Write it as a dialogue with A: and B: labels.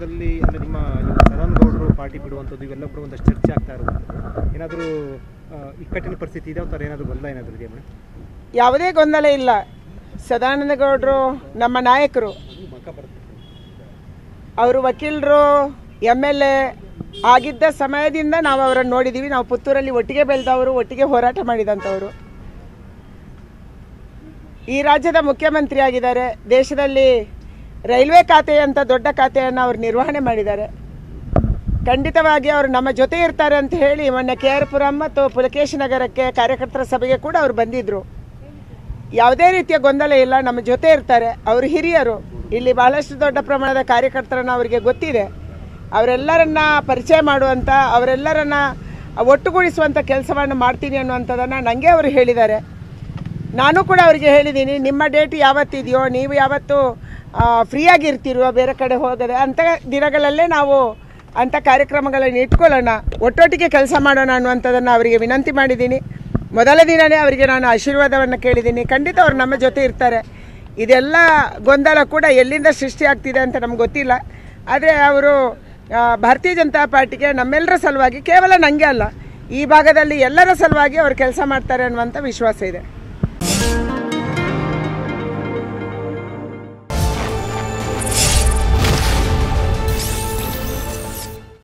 A: ಕ್ಷೇತ್ರದಲ್ಲಿ ಅಂದರೆ ನಿಮ್ಮ ಸದಾನಂದ ಗೌಡರು ಪಾರ್ಟಿ ಬಿಡುವಂಥದ್ದು ಇವೆಲ್ಲ ಕೂಡ ಒಂದಷ್ಟು ಚರ್ಚೆ ಆಗ್ತಾ ಇರೋದು. ಏನಾದರೂ ಇಕ್ಕಟ್ಟಿನ ಪರಿಸ್ಥಿತಿ ಇದೆ ಅಥವಾ ಏನಾದರೂ ಗೊಂದಲ ಏನಾದರೂ ಇದೆಯಾ ಮೇಡಮ್?
B: ಯಾವುದೇ ಗೊಂದಲ ಇಲ್ಲ. ಸದಾನಂದ ಗೌಡರು ನಮ್ಮ ನಾಯಕರು, ಅವರು ವಕೀಲರು, MLA ಆಗಿದ್ದ ಸಮಯದಿಂದ ನಾವು ಅವರನ್ನು ನೋಡಿದ್ದೀವಿ. ನಾವು ಪುತ್ತೂರಲ್ಲಿ ಒಟ್ಟಿಗೆ ಬೆಳೆದವರು, ಒಟ್ಟಿಗೆ ಹೋರಾಟ ಮಾಡಿದಂಥವರು. ಈ ರಾಜ್ಯದ ಮುಖ್ಯಮಂತ್ರಿ ಆಗಿದ್ದಾರೆ. ದೇಶದಲ್ಲಿ ರೈಲ್ವೆ ಖಾತೆ ಅಂತ ದೊಡ್ಡ ಖಾತೆಯನ್ನು ಅವರು ನಿರ್ವಹಣೆ ಮಾಡಿದ್ದಾರೆ. ಖಂಡಿತವಾಗಿ ಅವರು ನಮ್ಮ ಜೊತೆ ಇರ್ತಾರೆ ಅಂತ ಹೇಳಿ ಮೊನ್ನೆ KR ಪುರಂ ಮತ್ತು ಪುಲಕೇಶಿ ನಗರಕ್ಕೆ ಕಾರ್ಯಕರ್ತರ ಸಭೆಗೆ ಕೂಡ ಅವರು ಬಂದಿದ್ದರು. ಯಾವುದೇ ರೀತಿಯ ಗೊಂದಲ ಇಲ್ಲ, ನಮ್ಮ ಜೊತೆ ಇರ್ತಾರೆ. ಅವರು ಹಿರಿಯರು, ಇಲ್ಲಿ ಬಹಳಷ್ಟು ದೊಡ್ಡ ಪ್ರಮಾಣದ ಕಾರ್ಯಕರ್ತರನ್ನು ಅವರಿಗೆ ಗೊತ್ತಿದೆ. ಅವರೆಲ್ಲರನ್ನ ಪರಿಚಯ ಮಾಡುವಂಥ, ಅವರೆಲ್ಲರನ್ನ ಒಟ್ಟುಗೂಡಿಸುವಂಥ ಕೆಲಸವನ್ನು ಮಾಡ್ತೀನಿ ಅನ್ನುವಂಥದ್ದನ್ನು ನನಗೆ ಅವರು ಹೇಳಿದ್ದಾರೆ. ನಾನು ಕೂಡ ಅವರಿಗೆ ಹೇಳಿದ್ದೀನಿ, ನಿಮ್ಮ ಡೇಟ್ ಯಾವತ್ತಿದೆಯೋ, ನೀವು ಯಾವತ್ತು ಫ್ರೀಯಾಗಿರ್ತೀರೋ ಬೇರೆ ಕಡೆ ಹೋಗದೆ ಅಂಥ ದಿನಗಳಲ್ಲೇ ನಾವು ಅಂಥ ಕಾರ್ಯಕ್ರಮಗಳನ್ನು ಇಟ್ಕೊಳ್ಳೋಣ, ಒಟ್ಟೊಟ್ಟಿಗೆ ಕೆಲಸ ಮಾಡೋಣ ಅನ್ನುವಂಥದ್ದನ್ನು ಅವರಿಗೆ ವಿನಂತಿ ಮಾಡಿದ್ದೀನಿ. ಮೊದಲ ದಿನವೇ ಅವರಿಗೆ ನಾನು ಆಶೀರ್ವಾದವನ್ನು ಕೇಳಿದ್ದೀನಿ. ಖಂಡಿತ ಅವರು ನಮ್ಮ ಜೊತೆ ಇರ್ತಾರೆ. ಇದೆಲ್ಲ ಗೊಂದಲ ಕೂಡ ಎಲ್ಲಿಂದ ಸೃಷ್ಟಿಯಾಗ್ತಿದೆ ಅಂತ ನಮ್ಗೆ ಗೊತ್ತಿಲ್ಲ. ಆದರೆ ಅವರು ಭಾರತೀಯ ಜನತಾ ಪಾರ್ಟಿಗೆ ನಮ್ಮೆಲ್ಲರ ಸಲುವಾಗಿ, ಕೇವಲ ನನಗೆ ಅಲ್ಲ, ಈ ಭಾಗದಲ್ಲಿ ಎಲ್ಲರ ಸಲುವಾಗಿ ಅವರು ಕೆಲಸ ಮಾಡ್ತಾರೆ ಅನ್ನುವಂಥ ವಿಶ್ವಾಸ ಇದೆ.